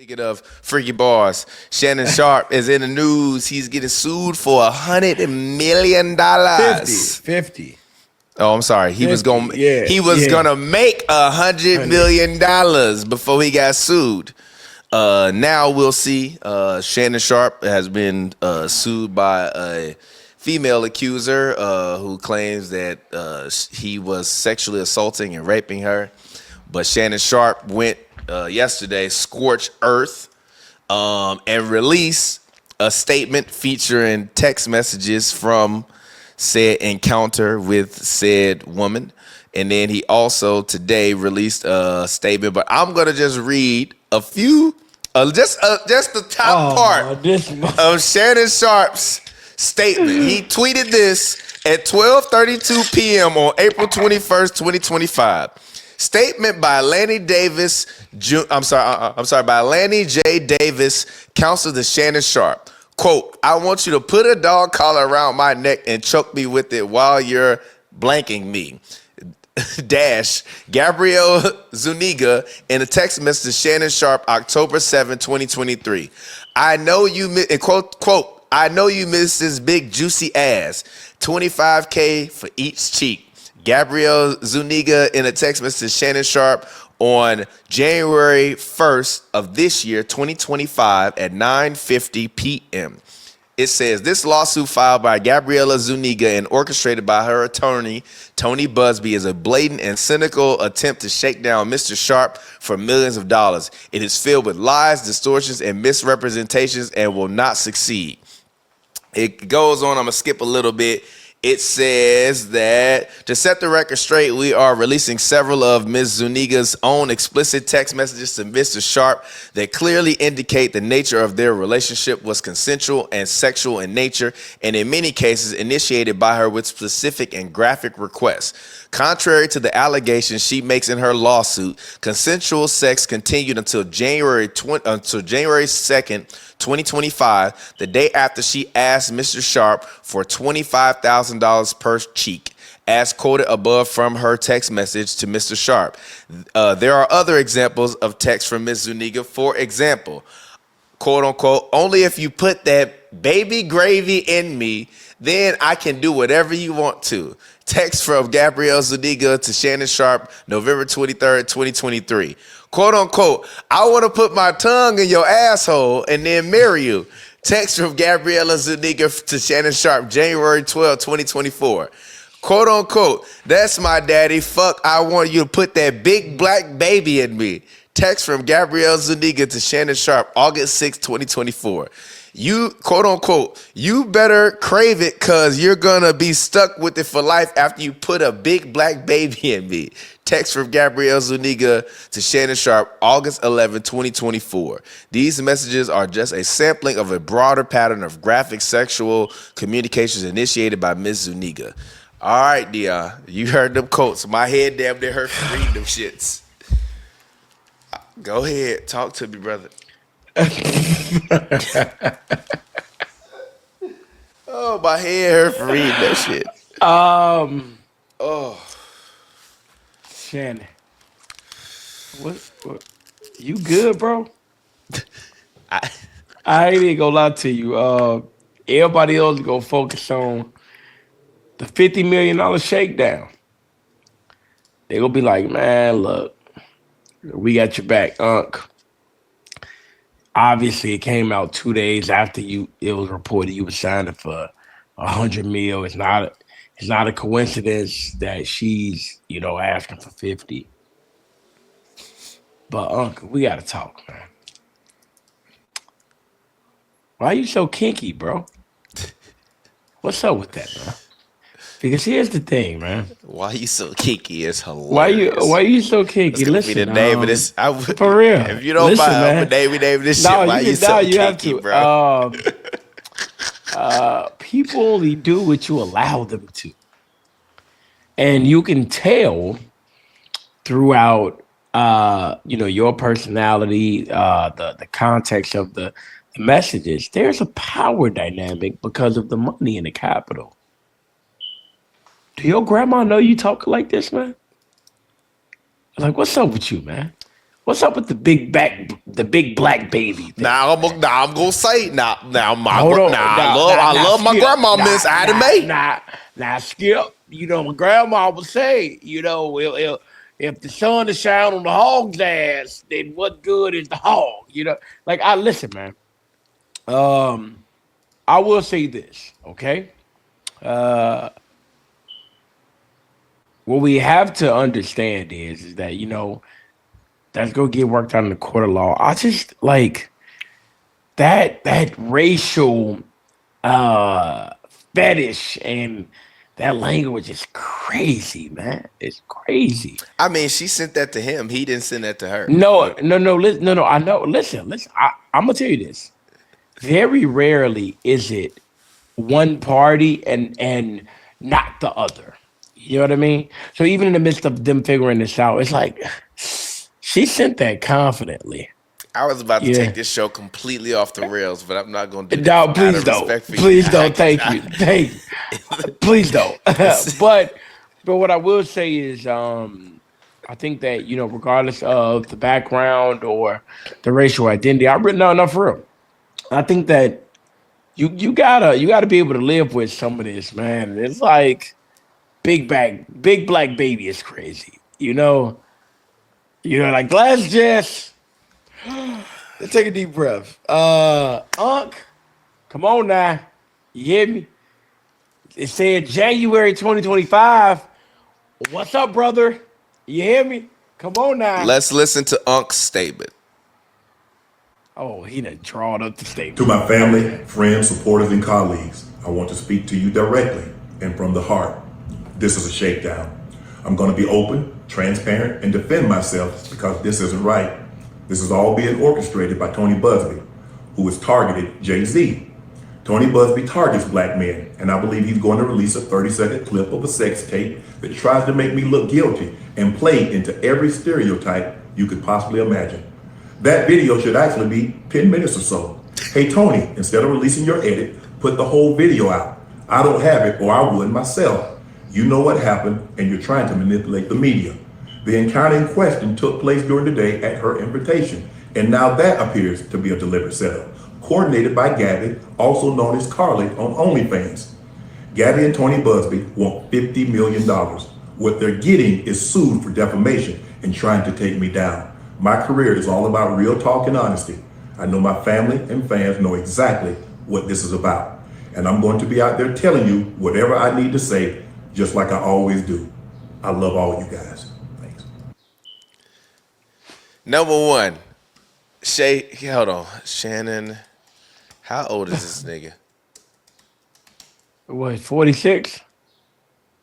Speaking of freaky bars, Shannon Sharpe is in the news. He's getting sued for $100 million. 50. Oh, I'm sorry. He was 50, gonna yeah, he was yeah. gonna make $100 million before he got sued. Now we'll see. Shannon Sharpe has been sued by a female accuser who claims that he was sexually assaulting and raping her. But Shannon Sharpe went yesterday, scorched earth, and released a statement featuring text messages from said encounter with said woman. And then he also today released a statement, but I'm gonna just read a few, just the top part of Shannon Sharpe's statement. He tweeted this at 12:32 p.m. on April 21st, 2025. Statement by Lanny Davis. By Lanny J. Davis, counsel to Shannon Sharpe. Quote, I want you to put a dog collar around my neck and choke me with it while you're blanking me. Dash, Gabrielle Zuniga in a text message to Shannon Sharpe, October 7, 2023. I know you, and quote, I know you miss this big juicy ass. $25K for each cheek. Gabrielle Zuniga in a text message to Shannon Sharpe on January 1st of this year, 2025 at 9:50 p.m. It says, this lawsuit filed by Gabriella Zuniga and orchestrated by her attorney, Tony Busby, is a blatant and cynical attempt to shake down Mr. Sharpe for millions of dollars. It is filled with lies, distortions, and misrepresentations and will not succeed. It goes on. I'm going to skip a little bit. It says that to set the record straight, we are releasing several of Ms. Zuniga's own explicit text messages to Mr. Sharpe that clearly indicate the nature of their relationship was consensual and sexual in nature, and in many cases initiated by her with specific and graphic requests. Contrary to the allegations she makes in her lawsuit, consensual sex continued until January 2nd, 2025, the day after she asked Mr. Sharpe for $25,000 per cheek, as quoted above from her text message to Mr. Sharpe. There are other examples of text from Ms. Zuniga. For example, quote unquote, only if you put that baby gravy in me, then I can do whatever you want to. Text from Gabrielle Zuniga to Shannon Sharpe, November 23rd, 2023. Quote unquote, I want to put my tongue in your asshole and then marry you. Text from Gabriella Zuniga to Shannon Sharpe, January 12, 2024. Quote unquote, that's my daddy. Fuck, I want you to put that big black baby in me. Text from Gabrielle Zuniga to Shannon Sharpe, August 6, 2024. You, quote unquote, you better crave it because you're going to be stuck with it for life after you put a big black baby in me. Text from Gabrielle Zuniga to Shannon Sharpe, August 11, 2024. These messages are just a sampling of a broader pattern of graphic sexual communications initiated by Ms. Zuniga. All right, Dion, you heard them quotes. My head damn near hurt from reading them shits. Go ahead, talk to me, brother. Oh, my head hurt from reading that shit. Shannon, what you good, bro? I ain't even gonna lie to you. Everybody else gonna focus on the $50 million shakedown. They gonna be like, man, look, we got your back, Unc. Obviously, it came out 2 days after it was reported you were signing for $100 million. It's not a coincidence that she's, asking for 50. But Uncle, we gotta talk, man. Why are you so kinky, bro? What's up with that, man? Because here's the thing, man. Why you so kinky? It's hilarious. Why you so kinky? Listen, be the name of this. For real. If you don't mind, I'm gonna name this shit. Why you so kinky, bro? People only do what you allow them to. And you can tell throughout, your personality, the context of the messages. There's a power dynamic because of the money in the capital. Do your grandma know you talk like this, man? Like, what's up with you, man? What's up with the big black baby thing? Now I'm gonna say now Hold on. I love my Skip. grandma, Miss Ida Mae. Now, Skip. You know, my grandma would say, you know, if the sun is shining on the hog's ass, then what good is the hog? You know, like I listen, man. I will say this, okay? What we have to understand is that, you know, that's gonna get worked out in the court of law. I just like that racial uh fetish and that language is crazy, man. It's crazy. I mean, she sent that to him. He didn't send that to her. No, no, no, no. I know. Listen. I'm gonna tell you this. Very rarely is it one party and not the other. You know what I mean? So even in the midst of them figuring this out, it's like she sent that confidently. I was about to Yeah. take this show completely off the rails, but I'm not gonna do that. No, Out please of don't. respect for you. Please don't. Thank you. Thank you. Please don't. but what I will say is, I think that, you know, regardless of the background or the racial identity, no, for real. I think that you gotta be able to live with some of this, man. It's like big black baby is crazy. Like Glass Jess. Let's take a deep breath. Unc, come on now. You hear me? It said January 2025. What's up, brother? You hear me? Come on now. Let's listen to Unc's statement. Oh, he done drawn up the statement. To my family, friends, supporters, and colleagues, I want to speak to you directly and from the heart. This is a shakedown. I'm going to be open, transparent, and defend myself because this isn't right. This is all being orchestrated by Tony Busby, who has targeted Jay-Z. Tony Busby targets black men, and I believe he's going to release a 30-second clip of a sex tape that tries to make me look guilty and play into every stereotype you could possibly imagine. That video should actually be 10 minutes or so. Hey Tony, instead of releasing your edit, put the whole video out. I don't have it, or I would myself. You know what happened, and you're trying to manipulate the media. The encounter in question took place during the day at her invitation, and now that appears to be a deliberate setup, coordinated by Gabby, also known as Carly on OnlyFans. Gabby and Tony Busby want $50 million. What they're getting is sued for defamation and trying to take me down. My career is all about real talk and honesty. I know my family and fans know exactly what this is about. And I'm going to be out there telling you whatever I need to say, just like I always do. I love all you guys. Thanks. Number one, hold on. Shannon, how old is this nigga? What, 46?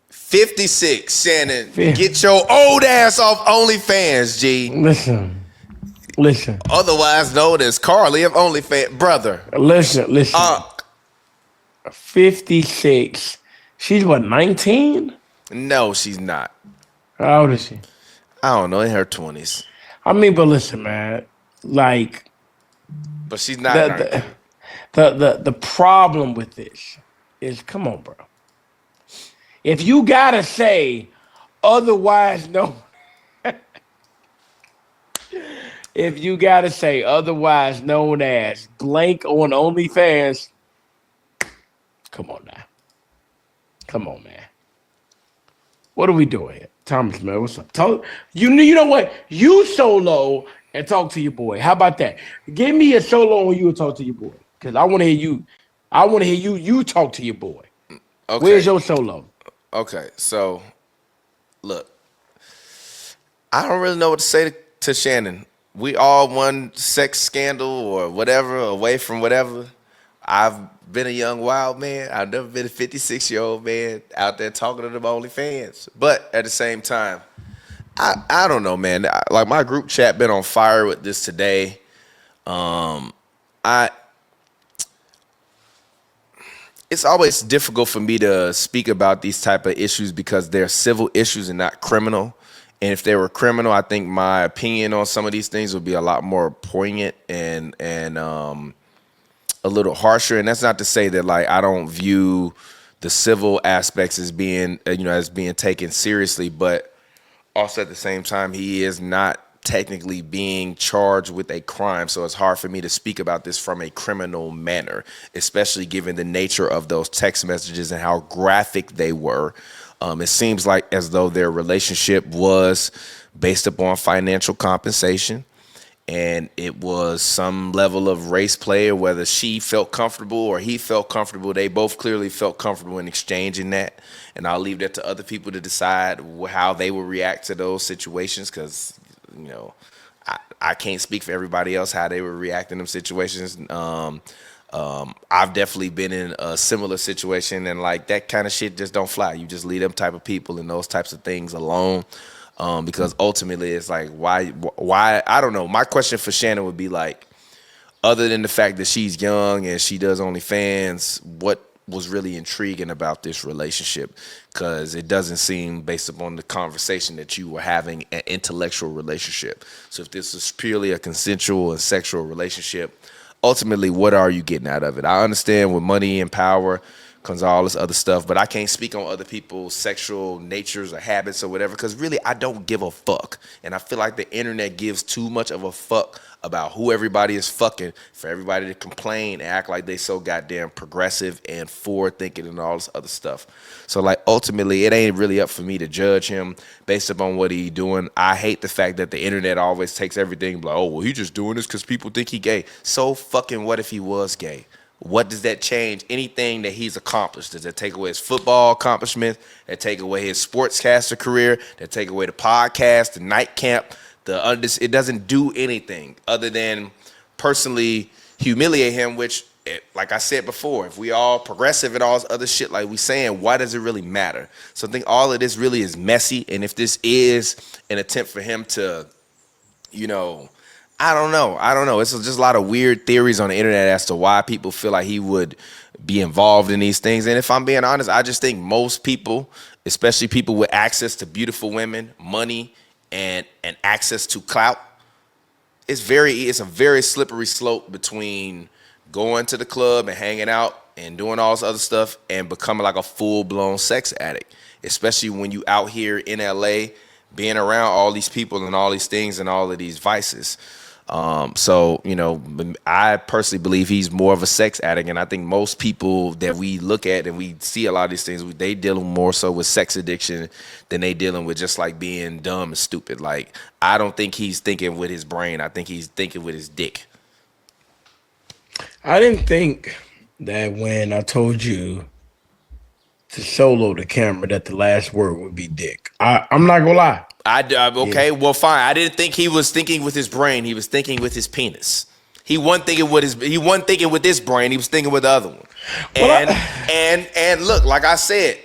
56, Shannon. Get your old ass off OnlyFans, G. Listen. Otherwise known as Carly of OnlyFans. Brother. Listen. 56. She's what, 19? No, she's not. How old is she? I don't know, in her 20s. I mean, but listen, man. Like, but she's not. The problem with this is, come on, bro. If you gotta say otherwise known, if you gotta say otherwise known as blank on OnlyFans, come on now. Come on, man. What are we doing here? Thomas, man, what's up? You know what? You solo and talk to your boy. How about that? Give me a solo when you talk to your boy. Because I want to hear you. I want to hear you talk to your boy. Okay. Where's your solo? Okay, so look, I don't really know what to say to Shannon. We all one sex scandal or whatever away from whatever. I've been a young wild man. I've never been a 56-year-old man out there talking to them OnlyFans. But at the same time, I don't know, man. Like my group chat been on fire with this today. It's always difficult for me to speak about these type of issues because they're civil issues and not criminal. And if they were criminal, I think my opinion on some of these things would be a lot more poignant and a little harsher. And that's not to say that like I don't view the civil aspects as being taken seriously, but also at the same time, he is not technically being charged with a crime, so it's hard for me to speak about this from a criminal manner, especially given the nature of those text messages and how graphic they were. It seems like as though their relationship was based upon financial compensation, and it was some level of race play, or whether she felt comfortable or he felt comfortable. They both clearly felt comfortable in exchanging that, and I'll leave that to other people to decide how they will react to those situations, because I can't speak for everybody else how they would react in them situations. I've definitely been in a similar situation, and like that kind of shit just don't fly. You just leave them type of people and those types of things alone, because ultimately it's like why I don't know. My question for Shannon would be like, other than the fact that she's young and she does OnlyFans, what was really intriguing about this relationship? Because it doesn't seem, based upon the conversation, that you were having an intellectual relationship. So if this is purely a consensual and sexual relationship, ultimately, what are you getting out of it? I understand with money and power comes all this other stuff, but I can't speak on other people's sexual natures or habits or whatever, because really I don't give a fuck. And I feel like the internet gives too much of a fuck about who everybody is fucking for everybody to complain and act like they so goddamn progressive and forward thinking and all this other stuff. So like ultimately it ain't really up for me to judge him based upon what he doing. I hate the fact that the internet always takes everything like, oh well, he just doing this because people think he gay. So fucking what if he was gay? What does that change? Anything that he's accomplished? Does that take away his football accomplishments? That take away his sportscaster career? That take away the podcast, the night camp? It doesn't do anything other than personally humiliate him, which, like I said before, if we all progressive and all this other shit like we saying, why does it really matter? So I think all of this really is messy, and if this is an attempt for him to, I don't know. It's just a lot of weird theories on the internet as to why people feel like he would be involved in these things. And if I'm being honest, I just think most people, especially people with access to beautiful women, money, and access to clout, it's a very slippery slope between going to the club and hanging out and doing all this other stuff and becoming like a full-blown sex addict, especially when you out here in LA being around all these people and all these things and all of these vices. So I personally believe he's more of a sex addict, and I think most people that we look at and we see a lot of these things, they dealing more so with sex addiction than they dealing with just like being dumb and stupid. Like, I don't think he's thinking with his brain. I think he's thinking with his dick. I didn't think that when I told you to solo the camera that the last word would be dick. I'm not gonna lie. Okay, yeah. Well, fine. I didn't think he was thinking with his brain. He was thinking with his penis. He wasn't thinking with his brain. He was thinking with the other one. And look, like I said,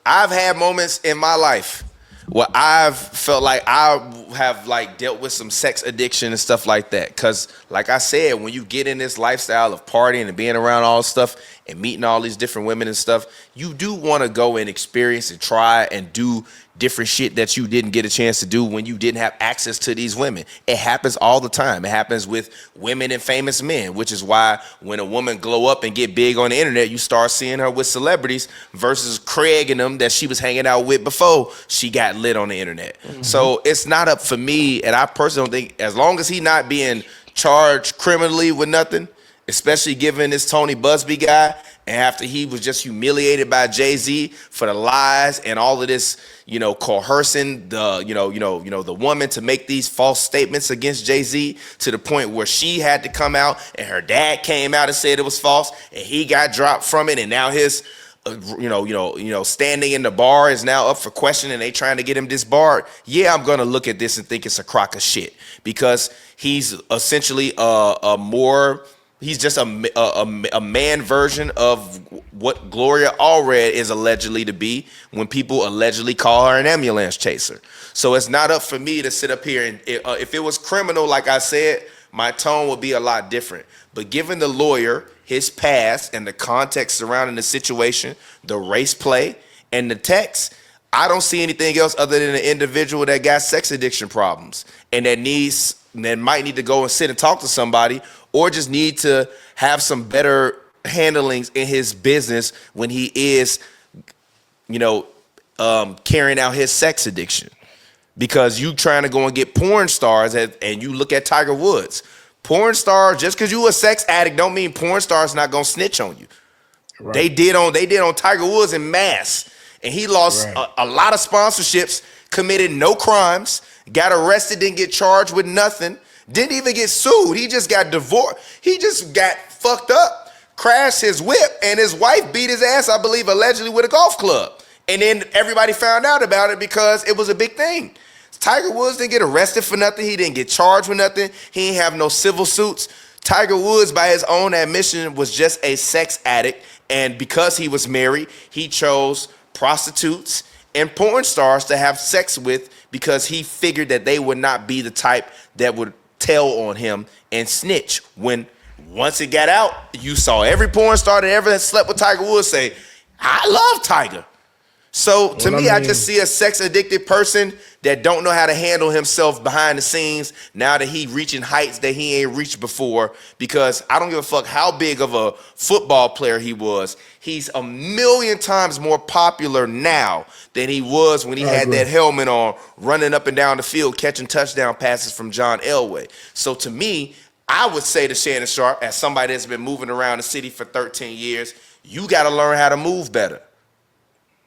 I've had moments in my life where I've felt like I have like dealt with some sex addiction and stuff like that. Cause like I said, when you get in this lifestyle of partying and being around all this stuff and meeting all these different women and stuff, you do want to go and experience and try and do different shit that you didn't get a chance to do when you didn't have access to these women. It happens all the time. It happens with women and famous men, which is why when a woman glow up and get big on the internet, you start seeing her with celebrities versus Craig and them that she was hanging out with before she got lit on the internet. Mm-hmm. So it's not up for me, and I personally don't think, as long as he not being charged criminally with nothing, especially given this Tony Busby guy, and after he was just humiliated by Jay-Z for the lies and all of this, coercing the woman to make these false statements against Jay-Z to the point where she had to come out and her dad came out and said it was false and he got dropped from it, and now his standing in the bar is now up for question and they trying to get him disbarred. Yeah, I'm gonna look at this and think it's a crock of shit, because he's essentially he's just a man version of what Gloria Allred is allegedly to be when people allegedly call her an ambulance chaser. So it's not up for me to sit up here and if it was criminal, like I said, my tone would be a lot different. But given the lawyer, his past, and the context surrounding the situation, the race play, and the text, I don't see anything else other than an individual that got sex addiction problems and that might need to go and sit and talk to somebody, or just need to have some better handlings in his business when he is, carrying out his sex addiction. because you trying to go and get porn stars and you look at Tiger Woods. Porn stars, just because you a sex addict don't mean porn stars not gonna snitch on you. Right. They did on Tiger Woods in mass, and he lost a lot of sponsorships, committed no crimes, got arrested, didn't get charged with nothing, didn't even get sued. He just got divorced. He just got fucked up, crashed his whip, and his wife beat his ass, I believe, allegedly with a golf club. And then everybody found out about it because it was a big thing. Tiger Woods didn't get arrested for nothing. He didn't get charged with nothing. He didn't have no civil suits. Tiger Woods, by his own admission, was just a sex addict. And because he was married, he chose prostitutes and porn stars to have sex with because he figured that they would not be the type that would tell on him and snitch. When once it got out, you saw every porn star that ever slept with Tiger Woods say, I love Tiger. So to me, I just see a sex addicted person that don't know how to handle himself behind the scenes now that he reaching heights that he ain't reached before, because I don't give a fuck how big of a football player he was. He's a million times more popular now than he was when he had that helmet on, running up and down the field, catching touchdown passes from John Elway. So to me, I would say to Shannon Sharpe, as somebody that's been moving around the city for 13 years, you got to learn how to move better.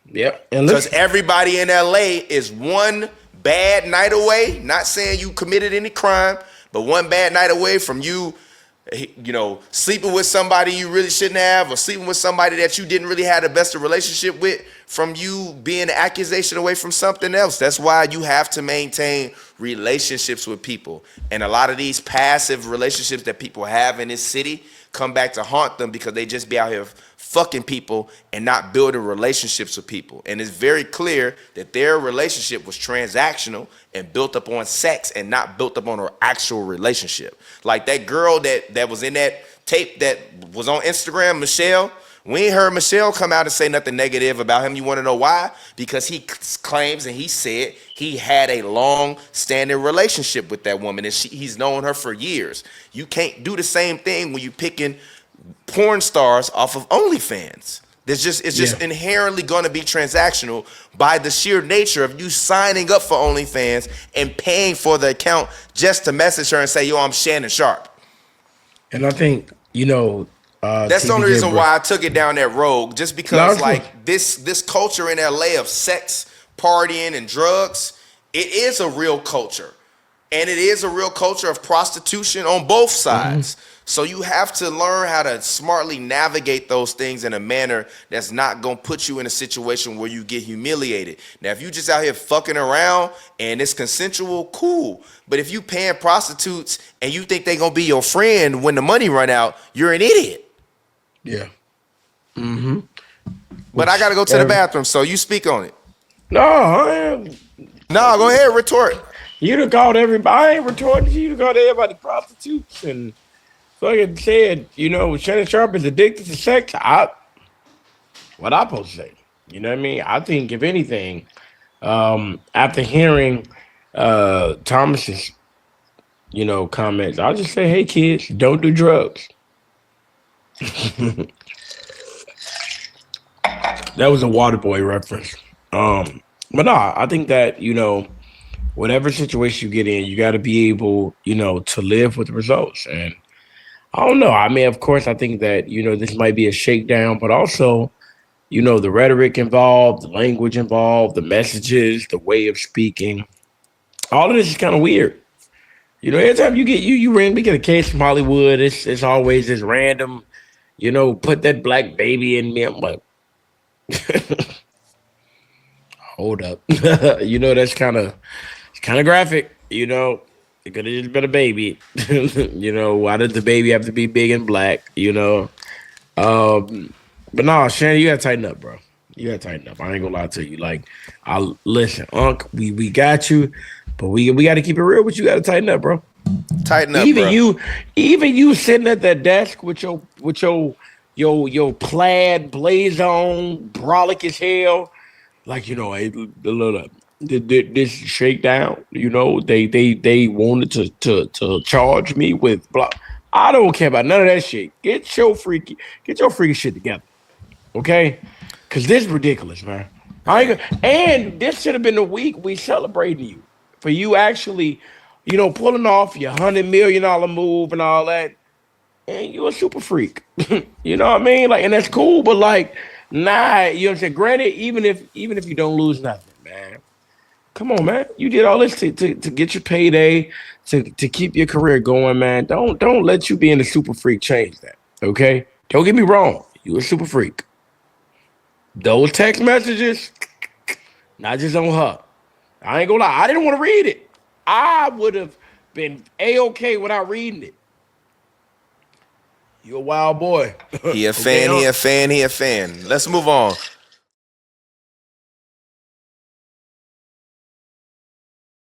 Yep. Because everybody in LA is one bad night away, not saying you committed any crime, but one bad night away from you sleeping with somebody you really shouldn't have, or sleeping with somebody that you didn't really have the best of relationship with, from you being an accusation away from something else. That's why you have to maintain relationships with people. And a lot of these passive relationships that people have in this city come back to haunt them because they just be out here fucking people and not building relationships with people. And it's very clear that their relationship was transactional and built up on sex and not built up on an actual relationship. Like that girl that was in that tape that was on Instagram, Michelle, we ain't heard Michelle come out and say nothing negative about him. You want to know why? Because he claims and he said he had a long-standing relationship with that woman, and he's known her for years. You can't do the same thing when you're picking porn stars off of OnlyFans. It's just inherently going to be transactional by the sheer nature of you signing up for OnlyFans and paying for the account just to message her and say, yo, I'm Shannon Sharpe. And I think, that's the only reason why I took it down that road, just because this culture in LA of sex, partying, and drugs, it is a real culture. And it is a real culture of prostitution on both sides. Mm-hmm. So you have to learn how to smartly navigate those things in a manner that's not going to put you in a situation where you get humiliated. Now, if you just out here fucking around and it's consensual, cool. But if you paying prostitutes and you think they going to be your friend when the money run out, you're an idiot. Yeah. Mm-hmm. But I got to go to the bathroom, so you speak on it. No, go ahead, retort. You'd have called everybody. I ain't retorting. You'd have called everybody prostitutes and fucking said, Shannon Sharpe is addicted to sex. What I supposed to say? You know what I mean? I think, if anything, after hearing Thomas's, comments, I'll just say, hey, kids, don't do drugs. That was a Waterboy reference. But no, I think that, whatever situation you get in, you got to be able, to live with the results. And I don't know. I mean, of course, I think that, this might be a shakedown, but also, the rhetoric involved, the language involved, the messages, the way of speaking, all of this is kind of weird. Every time you get a case from Hollywood, it's always this random, put that black baby in me. I'm like, hold up. That's kind of graphic. It could have just been a baby. Why did the baby have to be big and black? But no, Shannon, you gotta tighten up, bro. You gotta tighten up. I ain't gonna lie to you. Like, listen, Unc, we got you, but we gotta keep it real. But you gotta tighten up, bro. Tighten up, even bro. Even you sitting at that desk with your plaid blaze on, brolic as hell. Like, hey, this shakedown, they wanted to charge me with blah. I don't care about none of that shit. Get your freaky shit together, okay? Because this is ridiculous, man. And this should have been the week we celebrating you. for you actually, pulling off your $100 million move and all that, and you're a super freak. You know what I mean? Like, and that's cool, but like, nah, you know what I'm saying? Granted, even if you don't lose nothing, man. Come on, man. You did all this to get your payday, to keep your career going, man. Don't let you being a super freak change that. Okay? Don't get me wrong. You a super freak. Those text messages, not just on her. I ain't gonna lie. I didn't want to read it. I would have been A-okay without reading it. You a wild boy. He a Okay, fan. He a fan. He a fan. Let's move on.